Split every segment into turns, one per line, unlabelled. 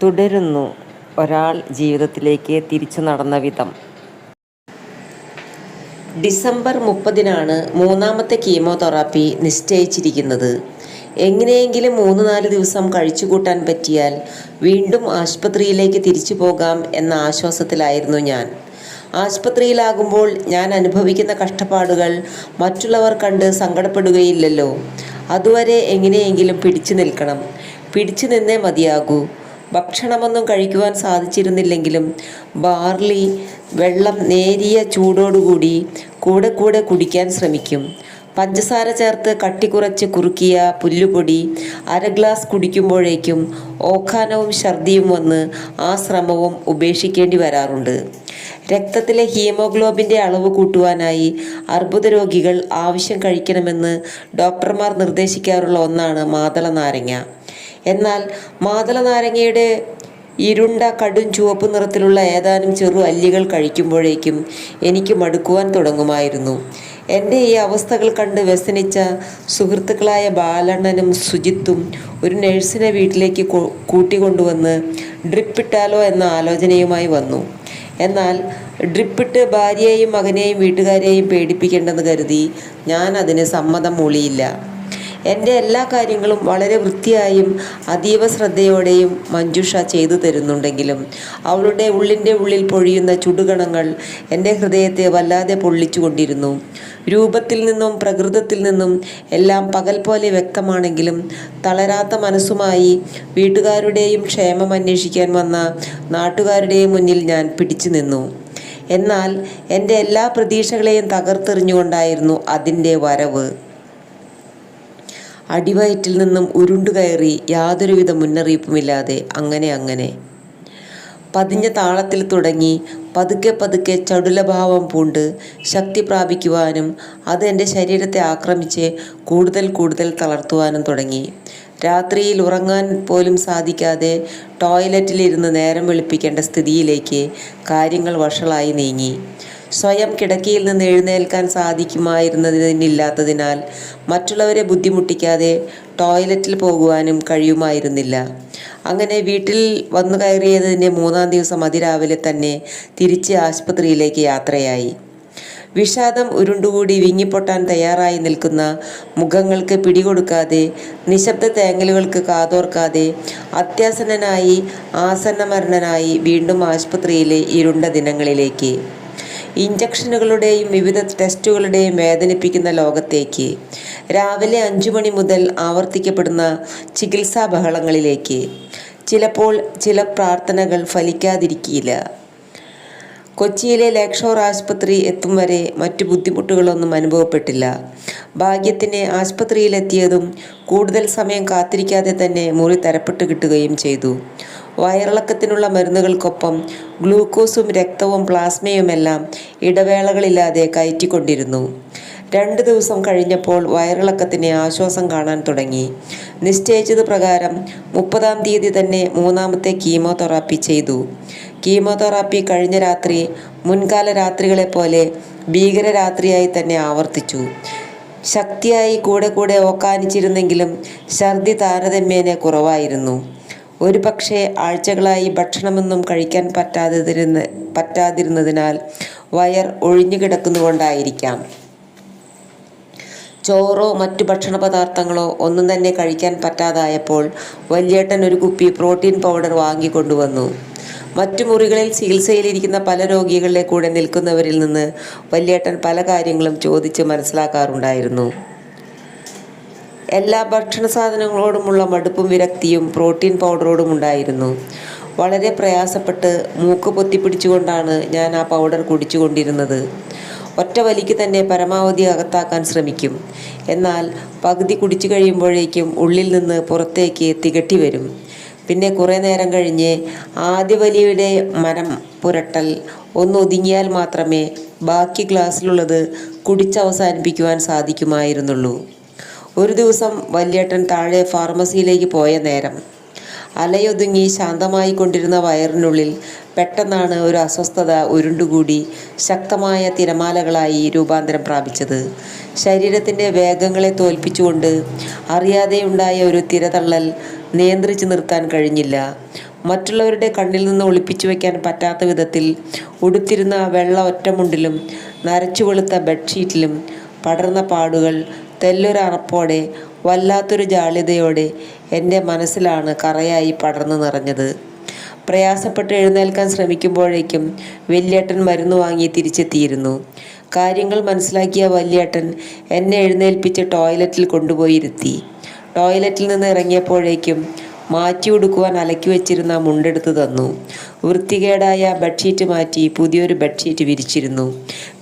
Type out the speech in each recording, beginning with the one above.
തുടരുന്നു. ഒരാൾ ജീവിതത്തിലേക്ക് തിരിച്ചു നടന്ന വിധം. ഡിസംബർ 30-നാണ് മൂന്നാമത്തെ കീമോതെറാപ്പി നിശ്ചയിച്ചിരിക്കുന്നത്. എങ്ങനെയെങ്കിലും 3-4 ദിവസം കഴിച്ചുകൂട്ടാൻ പറ്റിയാൽ വീണ്ടും ആശുപത്രിയിലേക്ക് തിരിച്ചു പോകാം എന്ന ആശ്വാസത്തിലായിരുന്നു ഞാൻ. ആശുപത്രിയിലാകുമ്പോൾ ഞാൻ അനുഭവിക്കുന്ന കഷ്ടപ്പാടുകൾ മറ്റുള്ളവർ കണ്ട് സങ്കടപ്പെടുകയില്ലല്ലോ. അതുവരെ എങ്ങനെയെങ്കിലും പിടിച്ചു നിൽക്കണം. പിടിച്ചു നിന്നേ മതിയാകൂ. ഭക്ഷണമൊന്നും കഴിക്കുവാൻ സാധിച്ചിരുന്നില്ലെങ്കിലും ബാർലി വെള്ളം നേരിയ ചൂടോടുകൂടി കൂടെ കൂടെ കുടിക്കാൻ ശ്രമിക്കും. പഞ്ചസാര ചേർത്ത് കട്ടി കുറച്ച് കുറുക്കിയ പുല്ലുപൊടി 1/2 ഗ്ലാസ് കുടിക്കുമ്പോഴേക്കും ഓക്കാനവും ഛർദിയും വന്ന് ആ ശ്രമവും ഉപേക്ഷിക്കേണ്ടി വരാറുണ്ട്. രക്തത്തിലെ ഹീമോഗ്ലോബിൻ്റെ അളവ് കൂട്ടുവാനായി അർബുദ രോഗികൾ ആവശ്യം കഴിക്കണമെന്ന് ഡോക്ടർമാർ നിർദ്ദേശിക്കാറുള്ള ഒന്നാണ് മാതള നാരങ്ങ. എന്നാൽ മാതള നാരങ്ങയുടെ ഇരുണ്ട കടും ചുവപ്പ് നിറത്തിലുള്ള ഏതാനും ചെറു അല്ലികൾ കഴിക്കുമ്പോഴേക്കും എനിക്ക് മടുക്കുവാൻ തുടങ്ങുമായിരുന്നു. എൻ്റെ ഈ അവസ്ഥകൾ കണ്ട് വ്യസനിച്ച സുഹൃത്തുക്കളായ ബാലണ്ണനും സുജിത്തും ഒരു നഴ്സിനെ വീട്ടിലേക്ക് കൂട്ടിക്കൊണ്ടുവന്ന് ഡ്രിപ്പിട്ടാലോ എന്ന ആലോചനയുമായി വന്നു. എന്നാൽ ഡ്രിപ്പിട്ട് ഭാര്യയെയും മകനെയും വീട്ടുകാരെയും പേടിപ്പിക്കേണ്ടെന്ന് കരുതി ഞാൻ അതിന് സമ്മതം മൂളിയില്ല. എൻ്റെ എല്ലാ കാര്യങ്ങളും വളരെ വൃത്തിയായും അതീവ ശ്രദ്ധയോടെയും മഞ്ജുഷ ചെയ്തു തരുന്നുണ്ടെങ്കിലും അവളുടെ ഉള്ളിൻ്റെ ഉള്ളിൽ പൊഴിയുന്ന ചുടുകണങ്ങൾ എൻ്റെ ഹൃദയത്തെ വല്ലാതെ പൊള്ളിച്ചു കൊണ്ടിരുന്നു. രൂപത്തിൽ നിന്നും പ്രകൃതത്തിൽ നിന്നും എല്ലാം പകൽ പോലെ വ്യക്തമാണെങ്കിലും തളരാത്ത മനസ്സുമായി വീട്ടുകാരുടെയും ക്ഷേമം അന്വേഷിക്കാൻ വന്ന നാട്ടുകാരുടെയും മുന്നിൽ ഞാൻ പിടിച്ചു നിന്നു. എന്നാൽ എൻ്റെ എല്ലാ പ്രതീക്ഷകളെയും തകർത്തെറിഞ്ഞുകൊണ്ടായിരുന്നു അതിൻ്റെ വരവ്. അടിവയറ്റിൽ നിന്നും ഉരുണ്ടുകയറി യാതൊരുവിധ മുന്നറിയിപ്പുമില്ലാതെ അങ്ങനെ പതിഞ്ഞ താളത്തിൽ തുടങ്ങി പതുക്കെ പതുക്കെ ചടുലഭാവം പൂണ്ട് ശക്തി പ്രാപിക്കുവാനും അത് എൻ്റെ ശരീരത്തെ ആക്രമിച്ച് കൂടുതൽ തളർത്തുവാനും തുടങ്ങി. രാത്രിയിൽ ഉറങ്ങാൻ പോലും സാധിക്കാതെ ടോയ്ലറ്റിലിരുന്ന് നേരം വെളുപ്പിക്കേണ്ട സ്ഥിതിയിലേക്ക് കാര്യങ്ങൾ വഷളായി നീങ്ങി. സ്വയം കിടക്കയിൽ നിന്ന് എഴുന്നേൽക്കാൻ സാധിക്കുമായിരുന്നതിനില്ലാത്തതിനാൽ മറ്റുള്ളവരെ ബുദ്ധിമുട്ടിക്കാതെ ടോയ്ലറ്റിൽ പോകുവാനും കഴിയുമായിരുന്നില്ല. അങ്ങനെ വീട്ടിൽ വന്നു കയറിയതിൻ്റെ 3-ാം ദിവസം അതിരാവിലെ തന്നെ തിരിച്ച് ആശുപത്രിയിലേക്ക് യാത്രയായി. വിഷാദം ഉരുണ്ടുകൂടി വിങ്ങിപ്പൊട്ടാൻ തയ്യാറായി നിൽക്കുന്ന മുഖങ്ങൾക്ക് പിടികൊടുക്കാതെ, നിശബ്ദ തേങ്ങലുകൾക്ക് കാതോർക്കാതെ അത്യാസന്നനായി ആസന്നമരണനായി വീണ്ടും ആശുപത്രിയിലെ ഇരുണ്ട ദിനങ്ങളിലേക്ക്, ഇഞ്ചക്ഷനുകളുടെയും വിവിധ ടെസ്റ്റുകളുടെയും വേദനിപ്പിക്കുന്ന ലോകത്തേക്ക്, രാവിലെ 5 മണി മുതൽ ആവർത്തിക്കപ്പെടുന്ന ചികിത്സാ ബഹളങ്ങളിലേക്ക്. ചിലപ്പോൾ ചില പ്രാർത്ഥനകൾ ഫലിക്കാതിരിക്കില്ല. കൊച്ചിയിലെ ലേക്ഷോർ ആശുപത്രി എത്തും വരെ മറ്റു ബുദ്ധിമുട്ടുകളൊന്നും അനുഭവപ്പെട്ടില്ല. ഭാഗ്യത്തിന് ആശുപത്രിയിലെത്തിയതും കൂടുതൽ സമയം കാത്തിരിക്കാതെ തന്നെ മുറി തരപ്പെട്ട് കിട്ടുകയും ചെയ്തു. വയറിളക്കത്തിനുള്ള മരുന്നുകൾക്കൊപ്പം ഗ്ലൂക്കോസും രക്തവും പ്ലാസ്മയുമെല്ലാം ഇടവേളകളില്ലാതെ കയറ്റിക്കൊണ്ടിരുന്നു. 2 ദിവസം കഴിഞ്ഞപ്പോൾ വയറിളക്കത്തിന് ആശ്വാസം കാണാൻ തുടങ്ങി. നിശ്ചയിച്ചത് പ്രകാരം 30-ാം തീയതി തന്നെ 3-ാമത്തെ കീമോതെറാപ്പി ചെയ്തു. കീമോതെറാപ്പി കഴിഞ്ഞ രാത്രി മുൻകാല രാത്രികളെപ്പോലെ ഭീകരരാത്രിയായി തന്നെ ആവർത്തിച്ചു. ശക്തിയായി കൂടെ ഓക്കാനിച്ചിരുന്നെങ്കിലും ഛർദി താരതമ്യേന കുറവായിരുന്നു. ഒരു പക്ഷേ ആഴ്ചകളായി ഭക്ഷണമൊന്നും കഴിക്കാൻ പറ്റാതിരുന്നതിനാൽ വയർ ഒഴിഞ്ഞു കിടക്കുന്നുകൊണ്ടായിരിക്കാം. ചോറോ മറ്റു ഭക്ഷണ പദാർത്ഥങ്ങളോ ഒന്നും തന്നെ കഴിക്കാൻ പറ്റാതായപ്പോൾ വല്യേട്ടൻ ഒരു കുപ്പി പ്രോട്ടീൻ പൗഡർ വാങ്ങിക്കൊണ്ടുവന്നു. മറ്റു മുറികളിൽ ചികിത്സയിലിരിക്കുന്ന പല രോഗികളുടെ കൂടെ നിൽക്കുന്നവരിൽ നിന്ന് വല്യേട്ടൻ പല കാര്യങ്ങളും ചോദിച്ച് മനസ്സിലാക്കാറുണ്ടായിരുന്നു. എല്ലാ ഭക്ഷണ സാധനങ്ങളോടുമുള്ള മടുപ്പും വിരക്തിയും പ്രോട്ടീൻ പൗഡറോടും ഉണ്ടായിരുന്നു. വളരെ പ്രയാസപ്പെട്ട് മൂക്ക് പൊത്തിപ്പിടിച്ചുകൊണ്ടാണ് ഞാൻ ആ പൗഡർ കുടിച്ചുകൊണ്ടിരുന്നത്. ഒറ്റ വലിക്ക് തന്നെ പരമാവധി അകത്താക്കാൻ ശ്രമിക്കും. എന്നാൽ പകുതി കുടിച്ചു കഴിയുമ്പോഴേക്കും ഉള്ളിൽ നിന്ന് പുറത്തേക്ക് തികട്ടി വരും. പിന്നെ കുറേ നേരം കഴിഞ്ഞ് ആദ്യ വലിയുടെ മനം പുരട്ടൽ ഒന്ന് ഒതുങ്ങിയാൽ മാത്രമേ ബാക്കി ഗ്ലാസ്സിലുള്ളത് കുടിച്ചവസാനിപ്പിക്കുവാൻ സാധിക്കുമായിരുന്നുള്ളൂ. ഒരു ദിവസം വല്യേട്ടൻ താഴെ ഫാർമസിയിലേക്ക് പോയ നേരം അലയൊതുങ്ങി ശാന്തമായി കൊണ്ടിരുന്ന വയറിനുള്ളിൽ പെട്ടെന്നാണ് ഒരു അസ്വസ്ഥത ഉരുണ്ടുകൂടി ശക്തമായ തിരമാലകളായി രൂപാന്തരം പ്രാപിച്ചത്. ശരീരത്തിൻ്റെ വേഗങ്ങളെ തോൽപ്പിച്ചുകൊണ്ട് അറിയാതെയുണ്ടായ ഒരു തിരതള്ളൽ നിയന്ത്രിച്ചു നിർത്താൻ കഴിഞ്ഞില്ല. മറ്റുള്ളവരുടെ കണ്ണിൽ നിന്ന് ഒളിപ്പിച്ചു വയ്ക്കാൻ പറ്റാത്ത വിധത്തിൽ ഉടുത്തിരുന്ന വെള്ള ഒറ്റമുണ്ടിലും നരച്ചു വെളുത്ത ബെഡ്ഷീറ്റിലും പടർന്ന പാടുകൾ തെല്ലൊരറപ്പോടെ വല്ലാത്തൊരു ജാള്യതയോടെ എൻ്റെ മനസ്സിലാണ് കറയായി പടർന്നു നിറഞ്ഞത്. പ്രയാസപ്പെട്ട് എഴുന്നേൽക്കാൻ ശ്രമിക്കുമ്പോഴേക്കും വല്യേട്ടൻ മരുന്ന് വാങ്ങി തിരിച്ചെത്തിയിരുന്നു. കാര്യങ്ങൾ മനസ്സിലാക്കിയ വല്യേട്ടൻ എന്നെ എഴുന്നേൽപ്പിച്ച് ടോയ്ലറ്റിൽ കൊണ്ടുപോയി ഇരുത്തി. ടോയ്ലറ്റിൽ നിന്ന് ഇറങ്ങിയപ്പോഴേക്കും മാറ്റി ഉടുക്കുവാൻ അലക്കി വെച്ചിരുന്ന മുണ്ടെടുത്ത് തന്നു. വൃത്തികേടായ ബെഡ്ഷീറ്റ് മാറ്റി പുതിയൊരു ബെഡ്ഷീറ്റ് വിരിച്ചിരുന്നു.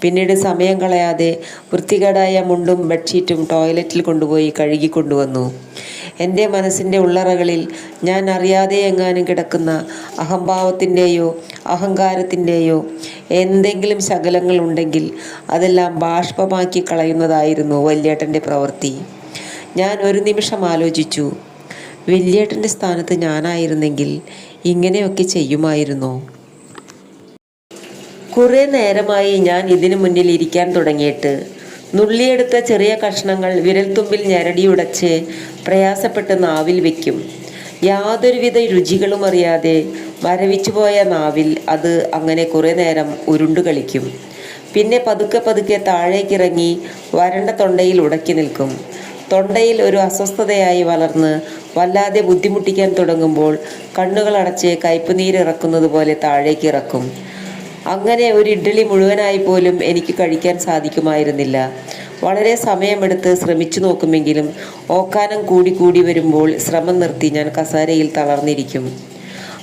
പിന്നീട് സമയം കളയാതെ വൃത്തികേടായ മുണ്ടും ബെഡ്ഷീറ്റും ടോയ്ലറ്റിൽ കൊണ്ടുപോയി കഴുകിക്കൊണ്ടുവന്നു. എൻ്റെ മനസ്സിൻ്റെ ഉള്ളറകളിൽ ഞാൻ അറിയാതെ എങ്ങാനും കിടക്കുന്ന അഹംഭാവത്തിൻ്റെയോ അഹങ്കാരത്തിൻ്റെയോ എന്തെങ്കിലും ശകലങ്ങൾ ഉണ്ടെങ്കിൽ അതെല്ലാം ബാഷ്പമാക്കി കളയുന്നതായിരുന്നു വല്യേട്ടൻ്റെ പ്രവൃത്തി. ഞാൻ ഒരു നിമിഷം ആലോചിച്ചു, വല്യേട്ടൻ്റെ സ്ഥാനത്ത് ഞാനായിരുന്നെങ്കിൽ ഇങ്ങനെയൊക്കെ ചെയ്യുമായിരുന്നോ? കുറേ നേരമായി ഞാൻ ഇതിനു മുന്നിൽ ഇരിക്കാൻ തുടങ്ങിയിട്ട്. നുള്ളിയെടുത്ത ചെറിയ കഷ്ണങ്ങൾ വിരൽത്തുമ്പിൽ ഞെരടിയുടച്ച് പ്രയാസപ്പെട്ട് നാവിൽ വയ്ക്കും. യാതൊരുവിധ രുചികളും അറിയാതെ മരവിച്ചു പോയ നാവിൽ അത് അങ്ങനെ കുറേ നേരം ഉരുണ്ടു കളിക്കും. പിന്നെ പതുക്കെ പതുക്കെ താഴേക്കിറങ്ങി വരണ്ട തൊണ്ടയിൽ ഉടക്കി നിൽക്കും. തൊണ്ടയിൽ ഒരു അസ്വസ്ഥതയായി വളർന്ന് വല്ലാതെ ബുദ്ധിമുട്ടിക്കാൻ തുടങ്ങുമ്പോൾ കണ്ണുകളടച്ച് കയ്പുനീരിറക്കുന്നത് പോലെ താഴേക്ക് ഇറക്കും. അങ്ങനെ ഒരു ഇഡ്ഡലി മുഴുവനായി പോലും എനിക്ക് കഴിക്കാൻ സാധിക്കുമായിരുന്നില്ല. വളരെ സമയമെടുത്ത് ശ്രമിച്ചു നോക്കുമെങ്കിലും ഓക്കാനം കൂടി കൂടി വരുമ്പോൾ ശ്രമം നിർത്തി ഞാൻ കസേരയിൽ തളർന്നിരിക്കും.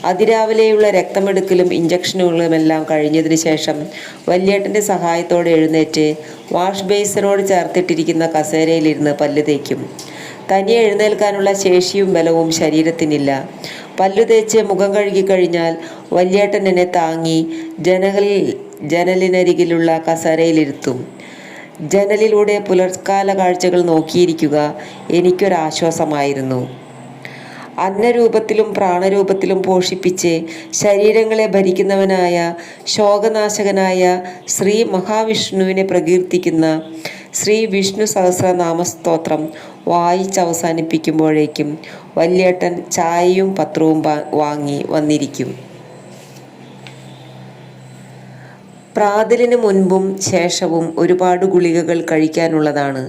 അതിരാവിലെയുള്ള രക്തമെടുക്കലും ഇഞ്ചക്ഷനുകളുമെല്ലാം കഴിഞ്ഞതിന് ശേഷം വല്യേട്ടൻ്റെ സഹായത്തോടെ എഴുന്നേറ്റ് വാഷ് ബേസിനോട് ചേർത്തിട്ടിരിക്കുന്ന കസേരയിലിരുന്ന് പല്ല് തേക്കും. തനിയെ എഴുന്നേൽക്കാനുള്ള ശേഷിയും ബലവും ശരീരത്തിനില്ല. പല്ലു തേച്ച് മുഖം കഴുകിക്കഴിഞ്ഞാൽ വല്യേട്ടൻ എന്നെ താങ്ങി ജനലിനരികിലുള്ള കസേരയിലിരുത്തും. ജനലിലൂടെ പുലർക്കാല കാഴ്ചകൾ നോക്കിയിരിക്കുക എനിക്കൊരാശ്വാസമായിരുന്നു. അന്നരൂപത്തിലും പ്രാണരൂപത്തിലും പോഷിപ്പിച്ച് ശരീരങ്ങളെ ഭരിക്കുന്നവനായ ശോകനാശകനായ ശ്രീ മഹാവിഷ്ണുവിനെ പ്രകീർത്തിക്കുന്ന ശ്രീ വിഷ്ണു സഹസ്രനാമസ്തോത്രം വായിച്ചവസാനിപ്പിക്കുമ്പോഴേക്കും വല്യേട്ടൻ ചായയും പത്രവും വാങ്ങി വന്നിരിക്കും. പ്രാതലിന് മുൻപും ശേഷവും ഒരുപാട് ഗുളികകൾ കഴിക്കാനുള്ളതാണ്.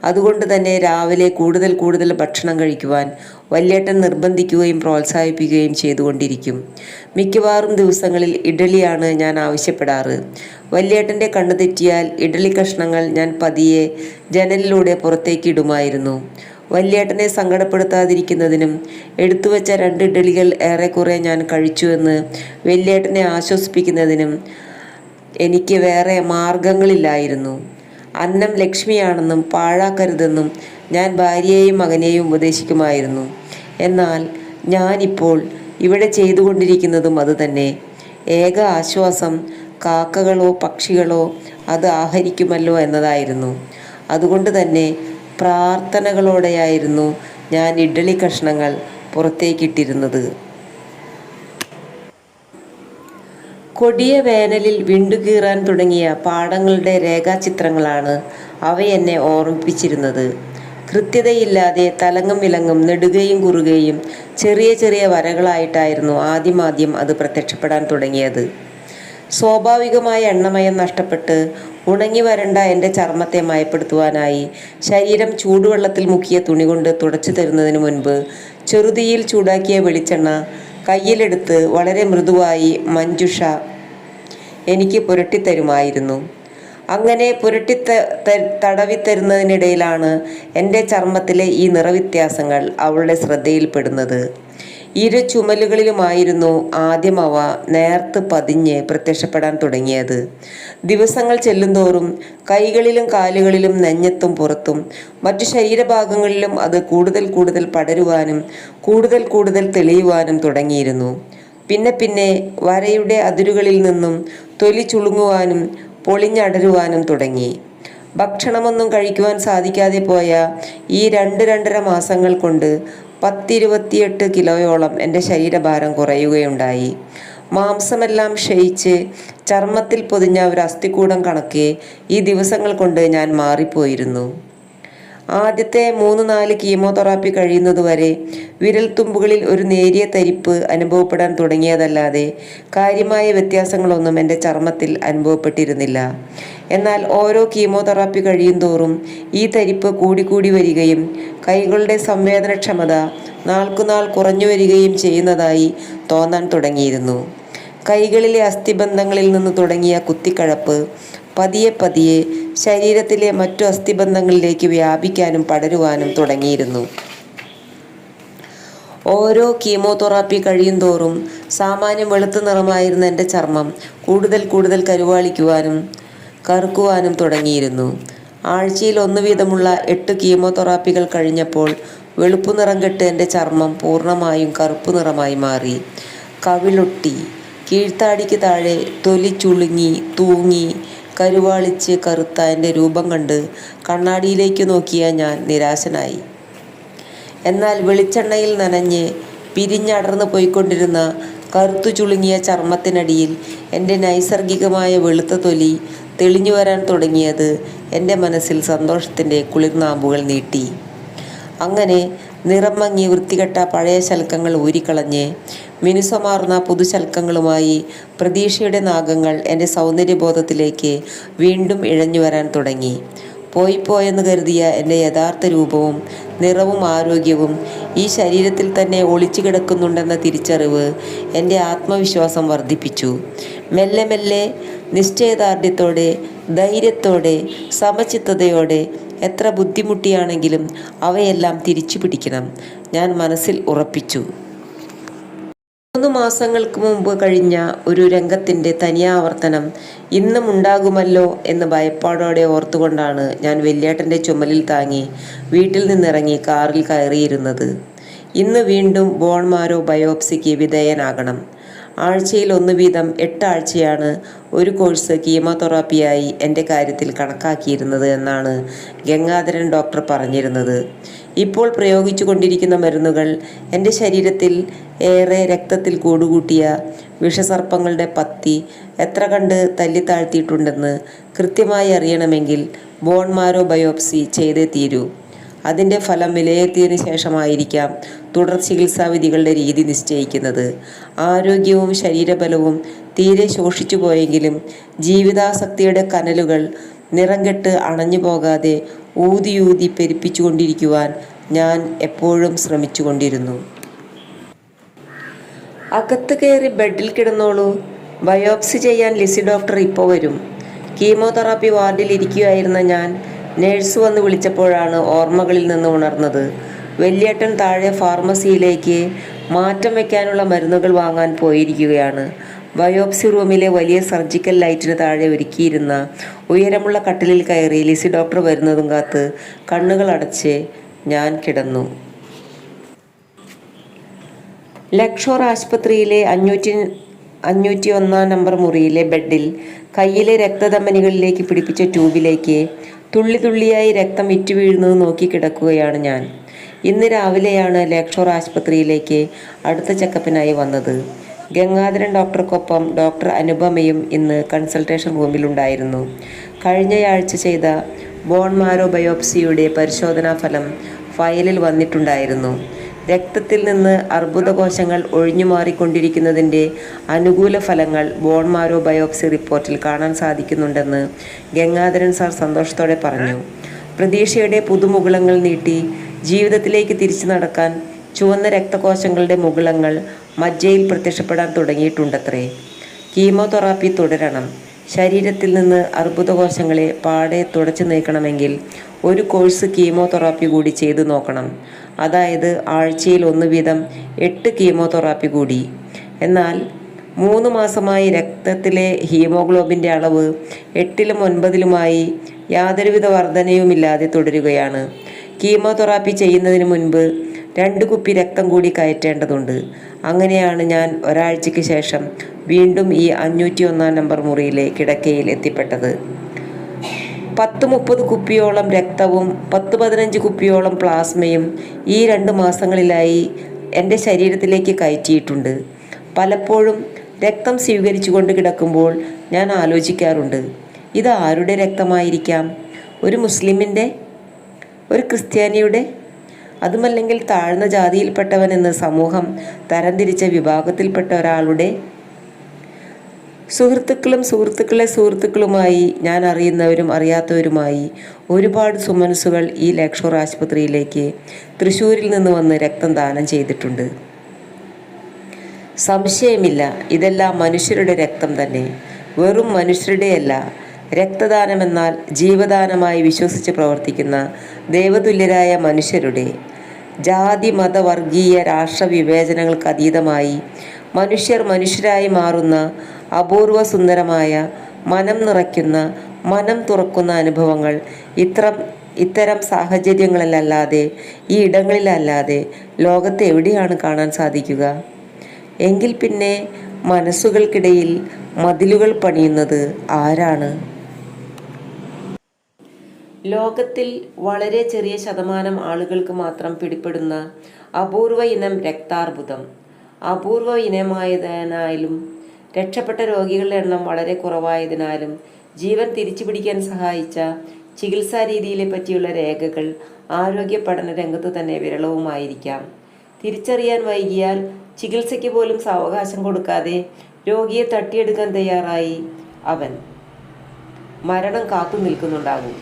അതുകൊണ്ട് തന്നെ രാവിലെ കൂടുതൽ കൂടുതൽ ഭക്ഷണം കഴിക്കുവാൻ വല്യേട്ടൻ നിർബന്ധിക്കുകയും പ്രോത്സാഹിപ്പിക്കുകയും ചെയ്തുകൊണ്ടിരിക്കും. മിക്കവാറും ദിവസങ്ങളിൽ ഇഡ്ഡലിയാണ് ഞാൻ ആവശ്യപ്പെടാറ്. വല്യേട്ടൻ്റെ കണ്ണു തെറ്റിയാൽ ഇഡ്ഡലി കഷ്ണങ്ങൾ ഞാൻ പതിയെ ജനലിലൂടെ പുറത്തേക്ക് ഇടുമായിരുന്നു. വല്യേട്ടനെ സങ്കടപ്പെടുത്താതിരിക്കുന്നതിനും എടുത്തുവെച്ച 2 ഇഡ്ഡലികൾ ഏറെക്കുറെ ഞാൻ കഴിച്ചുവെന്ന് വല്യേട്ടനെ ആശ്വസിപ്പിക്കുന്നതിനും എനിക്ക് വേറെ മാർഗങ്ങളില്ലായിരുന്നു. അന്നം ലക്ഷ്മിയാണെന്നും പാഴാക്കരുതെന്നും ഞാൻ ഭാര്യയെയും മകനെയും ഉപദേശിക്കുമായിരുന്നു. എന്നാൽ ഞാനിപ്പോൾ ഇവിടെ ചെയ്തുകൊണ്ടിരിക്കുന്നതും അതുതന്നെ. ഏക ആശ്വാസം കാക്കകളോ പക്ഷികളോ അത് ആഹരിക്കുമല്ലോ എന്നതായിരുന്നു. അതുകൊണ്ട് തന്നെ പ്രാർത്ഥനകളോടെയായിരുന്നു ഞാൻ ഇഡ്ഡലി കഷ്ണങ്ങൾ പുറത്തേക്കിട്ടിരുന്നത്. കൊടിയ വേനലിൽ വിണ്ടുകീറാൻ തുടങ്ങിയ പാടങ്ങളുടെ രേഖാചിത്രങ്ങളാണ് അവയെന്നെ ഓർമ്മിപ്പിച്ചിരുന്നത്. കൃത്യതയില്ലാതെ തലങ്ങും വിലങ്ങും നെടുകയും കുറുകയും ചെറിയ ചെറിയ വരകളായിട്ടായിരുന്നു ആദ്യം അത് പ്രത്യക്ഷപ്പെടാൻ തുടങ്ങിയത്. സ്വാഭാവികമായ എണ്ണമയം നഷ്ടപ്പെട്ട് ഉണങ്ങി വരണ്ട എൻ്റെ ചർമ്മത്തെ മയപ്പെടുത്തുവാനായി ശരീരം ചൂടുവെള്ളത്തിൽ മുക്കിയ തുണി കൊണ്ട് തുടച്ചു തരുന്നതിന് മുൻപ് ചെറുതീയിൽ ചൂടാക്കിയ വെളിച്ചെണ്ണ കയ്യിലെടുത്ത് വളരെ മൃദുവായി മഞ്ജുഷ എനിക്ക് പുരട്ടിത്തരുമായിരുന്നു. അങ്ങനെ തടവിത്തരുന്നതിനിടയിലാണ് എൻ്റെ ചർമ്മത്തിലെ ഈ നിറവ്യത്യാസങ്ങൾ അവളുടെ ശ്രദ്ധയിൽപ്പെടുന്നത്. ഇരു ചുമലുകളിലുമായിരുന്നു ആദ്യം അവ നേർത്ത് പതിഞ്ഞ് പ്രത്യക്ഷപ്പെടാൻ തുടങ്ങിയത്. ദിവസങ്ങൾ ചെല്ലുന്തോറും കൈകളിലും കാലുകളിലും നെഞ്ഞത്തും പുറത്തും മറ്റു ശരീരഭാഗങ്ങളിലും അത് കൂടുതൽ കൂടുതൽ പടരുവാനും കൂടുതൽ തെളിയുവാനും തുടങ്ങിയിരുന്നു. പിന്നെ വരയുടെ അതിരുകളിൽ നിന്നും തൊലി ചുളുങ്ങുവാനും പൊളിഞ്ഞടരുവാനും തുടങ്ങി. ഭക്ഷണമൊന്നും കഴിക്കുവാൻ സാധിക്കാതെ പോയ ഈ 2-2.5 മാസങ്ങൾ കൊണ്ട് 10-28 കിലോയോളം എൻ്റെ ശരീരഭാരം കുറയുകയുണ്ടായി. മാംസമെല്ലാം ക്ഷയിച്ച് ചർമ്മത്തിൽ പൊതിഞ്ഞ ഒരു അസ്ഥികൂടം കണക്കെ ഈ ദിവസങ്ങൾ കൊണ്ട് ഞാൻ മാറിപ്പോയിരുന്നു. ആദ്യത്തെ 3-4 കീമോതെറാപ്പി കഴിയുന്നതുവരെ വിരൽത്തുമ്പുകളിൽ ഒരു നേരിയ തരിപ്പ് അനുഭവപ്പെടാൻ തുടങ്ങിയതല്ലാതെ കാര്യമായ വ്യത്യാസങ്ങളൊന്നും എൻ്റെ ചർമ്മത്തിൽ അനുഭവപ്പെട്ടിരുന്നില്ല. എന്നാൽ ഓരോ കീമോതെറാപ്പി കഴിയുന്തോറും ഈ തരിപ്പ് കൂടിക്കൂടി വരികയും കൈകളുടെ സംവേദനക്ഷമത നാൾക്കുനാൾ കുറഞ്ഞു വരികയും ചെയ്യുന്നതായി തോന്നാൻ തുടങ്ങിയിരുന്നു. കൈകളിലെ അസ്ഥിബന്ധങ്ങളിൽ നിന്ന് തുടങ്ങിയ കുത്തിക്കഴപ്പ് പതിയെ പതിയെ ശരീരത്തിലെ മറ്റു അസ്ഥിബന്ധങ്ങളിലേക്ക് വ്യാപിക്കാനും പടരുവാനും തുടങ്ങിയിരുന്നു. ഓരോ കീമോതെറാപ്പി കഴിയുന്തോറും സാമാന്യം വെളുത്ത നിറമായിരുന്ന എൻ്റെ ചർമ്മം കൂടുതൽ കൂടുതൽ കറുക്കുവാനും തുടങ്ങിയിരുന്നു. ആഴ്ചയിൽ 1 വീതമുള്ള 8 കീമോതെറാപ്പികൾ കഴിഞ്ഞപ്പോൾ വെളുപ്പു നിറം കെട്ട് എൻ്റെ ചർമ്മം പൂർണ്ണമായും കറുപ്പ് നിറമായി മാറി. കവിളൊട്ടി, കീഴ്ത്താടിക്ക് താഴെ തൊലി ചുളുങ്ങി തൂങ്ങി കരുവാളിച്ച് കറുത്ത എൻ്റെ രൂപം കണ്ട് കണ്ണാടിയിലേക്ക് നോക്കിയ ഞാൻ നിരാശനായി. എന്നാൽ വെളിച്ചെണ്ണയിൽ നനഞ്ഞ് പിരിഞ്ഞടർന്നു പോയിക്കൊണ്ടിരുന്ന കറുത്തു ചുളുങ്ങിയ ചർമ്മത്തിനടിയിൽ എൻ്റെ നൈസർഗികമായ വെളുത്ത തൊലി തെളിഞ്ഞു വരാൻ തുടങ്ങിയത് എൻ്റെ മനസ്സിൽ സന്തോഷത്തിൻ്റെ കുളിർനാമ്പുകൾ നീട്ടി. അങ്ങനെ നിറം മങ്ങി വൃത്തികെട്ട പഴയ ശൽക്കങ്ങൾ ഊരിക്കളഞ്ഞ് മിനുസമാർന്ന പുതുശൽക്കങ്ങളുമായി പ്രതീക്ഷയുടെ നാഗങ്ങൾ എൻ്റെ സൗന്ദര്യബോധത്തിലേക്ക് വീണ്ടും ഇഴഞ്ഞു വരാൻ തുടങ്ങി. പോയെന്ന് കരുതിയ എൻ്റെ യഥാർത്ഥ രൂപവും നിറവും ആരോഗ്യവും ഈ ശരീരത്തിൽ തന്നെ ഒളിച്ചു കിടക്കുന്നുണ്ടെന്ന തിരിച്ചറിവ് എൻ്റെ ആത്മവിശ്വാസം വർദ്ധിപ്പിച്ചു. മെല്ലെ മെല്ലെ നിശ്ചയദാർഢ്യത്തോടെ, ധൈര്യത്തോടെ, സമചിത്തതയോടെ എത്ര ബുദ്ധിമുട്ടിയാണെങ്കിലും അവയെല്ലാം തിരിച്ചു പിടിക്കണം ഞാൻ മനസ്സിൽ ഉറപ്പിച്ചു. 3 മാസങ്ങൾക്ക് മുമ്പ് കഴിഞ്ഞ ഒരു രംഗത്തിൻ്റെ തനിയാവർത്തനം ഇന്നും ഉണ്ടാകുമല്ലോ എന്ന് ഭയപ്പാടോടെ ഓർത്തുകൊണ്ടാണ് ഞാൻ വല്യേട്ടൻ്റെ ചുമലിൽ താങ്ങി വീട്ടിൽ നിന്നിറങ്ങി കാറിൽ കയറിയിരുന്നത്. ഇന്ന് വീണ്ടും ബോൺ മാരോ ബയോപ്സിക്ക് വിധേയനാകണം. ആഴ്ചയിൽ 1 വീതം 8 ആഴ്ചയാണ് ഒരു കോഴ്സ് കീമോതെറാപ്പിയായി എൻ്റെ കാര്യത്തിൽ കണക്കാക്കിയിരുന്നത് എന്നാണ് ഗംഗാധരൻ ഡോക്ടർ പറഞ്ഞിരുന്നത്. ഇപ്പോൾ പ്രയോഗിച്ചു കൊണ്ടിരിക്കുന്ന മരുന്നുകൾ എൻ്റെ ശരീരത്തിൽ ഏറെ രക്തത്തിൽ കൂടുകൂട്ടിയ വിഷസർപ്പങ്ങളുടെ പത്തി എത്ര കണ്ട് തല്ലിത്താഴ്ത്തിയിട്ടുണ്ടെന്ന് കൃത്യമായി അറിയണമെങ്കിൽ ബോൺ മാരോ ബയോപ്സി ചെയ്തേ തീരൂ. അതിൻ്റെ ഫലം വിലയിരുത്തിയതിനു ശേഷമായിരിക്കാം തുടർ ചികിത്സാവിധികളുടെ രീതി നിശ്ചയിക്കുന്നത്. ആരോഗ്യവും ശരീരബലവും തീരെ ശോഷിച്ചു പോയെങ്കിലും ജീവിതാസക്തിയുടെ കനലുകൾ നിറം കെട്ട് അണഞ്ഞു പോകാതെ ഊതി പെരുപ്പിച്ചുകൊണ്ടിരിക്കുവാൻ ഞാൻ എപ്പോഴും ശ്രമിച്ചുകൊണ്ടിരുന്നു. അകത്ത് കയറി ബെഡിൽ കിടന്നോളൂ, ബയോപ്സി ചെയ്യാൻ ലിസി ഡോക്ടർ ഇപ്പോൾ വരും. കീമോതെറാപ്പി വാർഡിൽ ഇരിക്കുകയായിരുന്ന ഞാൻ നേഴ്സ് വന്ന് വിളിച്ചപ്പോഴാണ് ഓർമ്മകളിൽ നിന്ന് ഉണർന്നത്. വല്യേട്ടൻ താഴെ ഫാർമസിയിലേക്ക് മാറ്റം വയ്ക്കാനുള്ള മരുന്നുകൾ വാങ്ങാൻ പോയിരിക്കുകയാണ്. ബയോപ്സി റൂമിലെ വലിയ സർജിക്കൽ ലൈറ്റിന് താഴെ ഒരുക്കിയിരുന്ന ഉയരമുള്ള കട്ടിലിൽ കയറി ലിസി ഡോക്ടർ വരുന്നതും കാത്ത് കണ്ണുകൾ അടച്ച് ഞാൻ കിടന്നു. ലക്ഷോർ ആശുപത്രിയിലെ 501 നമ്പർ മുറിയിലെ ബെഡിൽ കയ്യിലെ രക്തധമനികളിലേക്ക് പിടിപ്പിച്ച ട്യൂബിലേക്ക് തുള്ളി തുള്ളിയായി രക്തം ഇറ്റു വീഴുന്നത് നോക്കി കിടക്കുകയാണ് ഞാൻ. ഇന്ന് രാവിലെയാണ് ലക്ഷോർ ആശുപത്രിയിലേക്ക് അടുത്ത ചെക്കപ്പിനായി വന്നത്. ഗംഗാധരൻ ഡോക്ടർക്കൊപ്പം ഡോക്ടർ അനുപമയും ഇന്ന് കൺസൾട്ടേഷൻ റൂമിലുണ്ടായിരുന്നു. കഴിഞ്ഞയാഴ്ച ചെയ്ത ബോൺ മാരോ ബയോപ്സിയുടെ പരിശോധനാ ഫലം ഫയലിൽ വന്നിട്ടുണ്ടായിരുന്നു. രക്തത്തിൽ നിന്ന് അർബുദകോശങ്ങൾ ഒഴിഞ്ഞുമാറിക്കൊണ്ടിരിക്കുന്നതിൻ്റെ അനുകൂല ഫലങ്ങൾ ബോൺ മാരോ ബയോപ്സി റിപ്പോർട്ടിൽ കാണാൻ സാധിക്കുന്നുണ്ടെന്ന് ഗംഗാധരൻ സാർ സന്തോഷത്തോടെ പറഞ്ഞു. പ്രതീക്ഷയുടെ പുതുമുകുളങ്ങൾ നീട്ടി ജീവിതത്തിലേക്ക് തിരിച്ചു നടക്കാൻ ചുവന്ന രക്തകോശങ്ങളുടെ മുകുളങ്ങൾ മജ്ജയിൽ പ്രത്യക്ഷപ്പെടാൻ തുടങ്ങിയിട്ടുണ്ടത്രേ. കീമോതെറാപ്പി തുടരണം. ശരീരത്തിൽ നിന്ന് അർബുദകോശങ്ങളെ പാടെ തുടച്ചു നീക്കണമെങ്കിൽ ഒരു കോഴ്സ് കീമോതെറാപ്പി കൂടി ചെയ്തു നോക്കണം. അതായത് ആഴ്ചയിൽ 1 വീതം 8 കീമോതെറാപ്പി കൂടി. എന്നാൽ 3 മാസമായി രക്തത്തിലെ ഹീമോഗ്ലോബിൻ്റെ അളവ് 8-ലും 9-ലുമായി യാതൊരുവിധ വർധനയുമില്ലാതെ തുടരുകയാണ്. കീമോതെറാപ്പി ചെയ്യുന്നതിന് മുൻപ് 2 കുപ്പി രക്തം കൂടി കയറ്റേണ്ടതുണ്ട്. അങ്ങനെയാണ് ഞാൻ ഒരാഴ്ചയ്ക്ക് ശേഷം വീണ്ടും ഈ 501 നമ്പർ മുറിയിലെ കിടക്കയിൽ എത്തിപ്പെട്ടത്. 10-30 കുപ്പിയോളം രക്തവും 10-15 കുപ്പിയോളം പ്ലാസ്മയും ഈ 2 മാസങ്ങളിലായി എൻ്റെ ശരീരത്തിലേക്ക് കയറ്റിയിട്ടുണ്ട്. പലപ്പോഴും രക്തം സ്വീകരിച്ചു കൊണ്ട് കിടക്കുമ്പോൾ ഞാൻ ആലോചിക്കാറുണ്ട്, ഇത് ആരുടെ രക്തമായിരിക്കാം? ഒരു മുസ്ലിമിൻ്റെ? ഒരു ക്രിസ്ത്യാനിയുടെ, അതുമല്ലെങ്കിൽ താഴ്ന്ന ജാതിയിൽപ്പെട്ടവനെന്ന് സമൂഹം തരംതിരിച്ച വിഭാഗത്തിൽപ്പെട്ട ഒരാളുടെ, സുഹൃത്തുക്കളുമായി ഞാൻ അറിയുന്നവരും അറിയാത്തവരുമായി ഒരുപാട് സുമനസ്സുകൾ ഈ ലേക്ക് ഷോർ ആശുപത്രിയിലേക്ക് തൃശ്ശൂരിൽ നിന്ന് വന്ന് രക്തം ദാനം ചെയ്തിട്ടുണ്ട്. സംശയമില്ല, ഇതെല്ലാം മനുഷ്യരുടെ രക്തം തന്നെ. വെറും മനുഷ്യരുടെയല്ല. രക്തദാനമെന്നാൽ ജീവദാനമായി വിശ്വസിച്ച് പ്രവർത്തിക്കുന്ന ദൈവതുല്യരായ മനുഷ്യരുടെ. ജാതി മത വർഗീയ രാഷ്ട്ര വിവേചനങ്ങൾക്കതീതമായി മനുഷ്യരായി മാറുന്ന അപൂർവ സുന്ദരമായ, മനം നിറയ്ക്കുന്ന, മനം തുറക്കുന്ന അനുഭവങ്ങൾ ഇത്തരം സാഹചര്യങ്ങളിലല്ലാതെ, ഈ ഇടങ്ങളിലല്ലാതെ ലോകത്ത് എവിടെയാണ് കാണാൻ സാധിക്കുക? എങ്കിൽ പിന്നെ മനസ്സുകൾക്കിടയിൽ മതിലുകൾ പണിയുന്നത് ആരാണ്? ലോകത്തിൽ വളരെ ചെറിയ ശതമാനം ആളുകൾക്ക് മാത്രം പിടിപ്പെടുന്ന അപൂർവ ഇനം രക്താർബുദം. അപൂർവ ഇനമായതിനാലും രക്ഷപ്പെട്ട രോഗികളുടെ എണ്ണം വളരെ കുറവായതിനാലും ജീവൻ തിരിച്ചു പിടിക്കാൻ സഹായിച്ച ചികിത്സാ രീതിയെ പറ്റിയുള്ള രേഖകൾ ആരോഗ്യ പഠന രംഗത്ത് തന്നെ വിരളവുമായിരിക്കാം. തിരിച്ചറിയാൻ വൈകിയാൽ ചികിത്സയ്ക്ക് പോലും സാവകാശം കൊടുക്കാതെ രോഗിയെ തട്ടിയെടുക്കാൻ തയ്യാറായി അവൻ മരണം കാത്തു നിൽക്കുന്നുണ്ടാകും.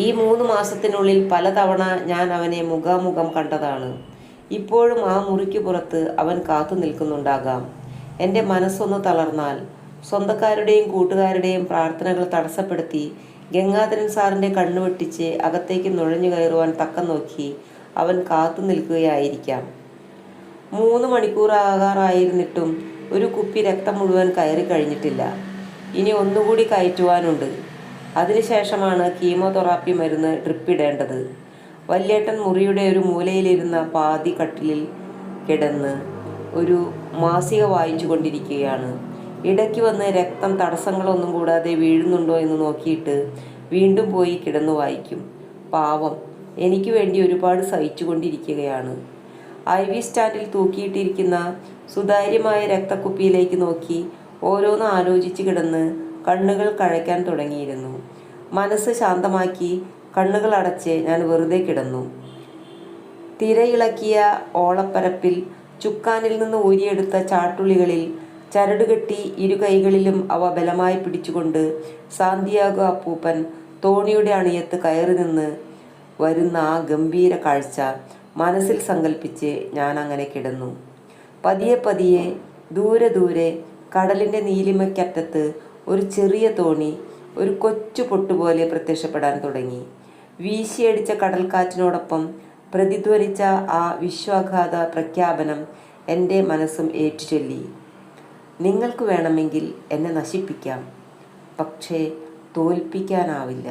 ഈ 3 മാസത്തിനുള്ളിൽ പലതവണ ഞാൻ അവനെ മുഖാമുഖം കണ്ടതാണ്. ഇപ്പോഴും ആ മുറിക്ക് പുറത്ത് അവൻ കാത്തു നിൽക്കുന്നുണ്ടാകാം. എൻ്റെ മനസ്സൊന്ന് തളർന്നാൽ, സ്വന്തക്കാരുടെയും കൂട്ടുകാരുടെയും പ്രാർത്ഥനകൾ തടസ്സപ്പെടുത്തി ഗംഗാധരൻ സാറിൻ്റെ കണ്ണുവെട്ടിച്ച് അകത്തേക്ക് നുഴഞ്ഞു കയറുവാൻ തക്കം നോക്കി അവൻ കാത്തു നിൽക്കുകയായിരിക്കാം. 3 മണിക്കൂറാകാറായിരുന്നിട്ടും ഒരു കുപ്പി രക്തം മുഴുവൻ കയറി കഴിഞ്ഞിട്ടില്ല. ഇനി ഒന്നുകൂടി കയറ്റുവാനുണ്ട്. അതിനുശേഷമാണ് കീമോതെറാപ്പി മരുന്ന് ഡ്രിപ്പിടേണ്ടത്. വല്യേട്ടൻ മുറിയുടെ ഒരു മൂലയിലിരുന്ന പാതി കട്ടിലിൽ കിടന്ന് ഒരു മാസിക വായിച്ചു കൊണ്ടിരിക്കുകയാണ്. ഇടയ്ക്ക് വന്ന് രക്തം തടസ്സങ്ങളൊന്നും കൂടാതെ വീഴുന്നുണ്ടോ എന്ന് നോക്കിയിട്ട് വീണ്ടും പോയി കിടന്നു വായിക്കും. പാവം, എനിക്ക് വേണ്ടി ഒരുപാട് സഹിച്ചു കൊണ്ടിരിക്കുകയാണ്. IV സ്റ്റാൻഡിൽ തൂക്കിയിട്ടിരിക്കുന്ന സുതാര്യമായ രക്തക്കുപ്പിയിലേക്ക് നോക്കി ഓരോന്ന് ആലോചിച്ച് കിടന്ന് കണ്ണുകൾ കഴയ്ക്കാൻ തുടങ്ങിയിരുന്നു. മനസ്സ് ശാന്തമാക്കി കണ്ണുകൾ അടച്ച് ഞാൻ വെറുതെ കിടന്നു. തിരയിളക്കിയ ഓളപ്പരപ്പിൽ ചുക്കാനിൽ നിന്ന് ഊരിയെടുത്ത ചാട്ടുളികളിൽ ചരടുകെട്ടി ഇരു കൈകളിലും അവ ബലമായി പിടിച്ചുകൊണ്ട് സാന്തിയാഗോ അപ്പൂപ്പൻ തോണിയുടെ അണിയത്ത് കയറി നിന്ന് വരുന്ന ആ ഗംഭീര കാഴ്ച മനസ്സിൽ സങ്കല്പിച്ച് ഞാൻ അങ്ങനെ കിടന്നു. പതിയെ പതിയെ ദൂരെ കടലിൻ്റെ നീലിമയ്ക്കറ്റത്ത് ഒരു ചെറിയ തോണി ഒരു കൊച്ചു പൊട്ടുപോലെ പ്രത്യക്ഷപ്പെടാൻ തുടങ്ങി. വീശിയടിച്ച കടൽക്കാറ്റിനോടൊപ്പം പ്രതിധ്വനിച്ച ആ വിശ്വാഘാത പ്രഖ്യാപനം എൻ്റെ മനസ്സും ഏറ്റുചൊല്ലി. നിങ്ങൾക്ക് വേണമെങ്കിൽ എന്നെ നശിപ്പിക്കാം, പക്ഷേ തോൽപ്പിക്കാനാവില്ല.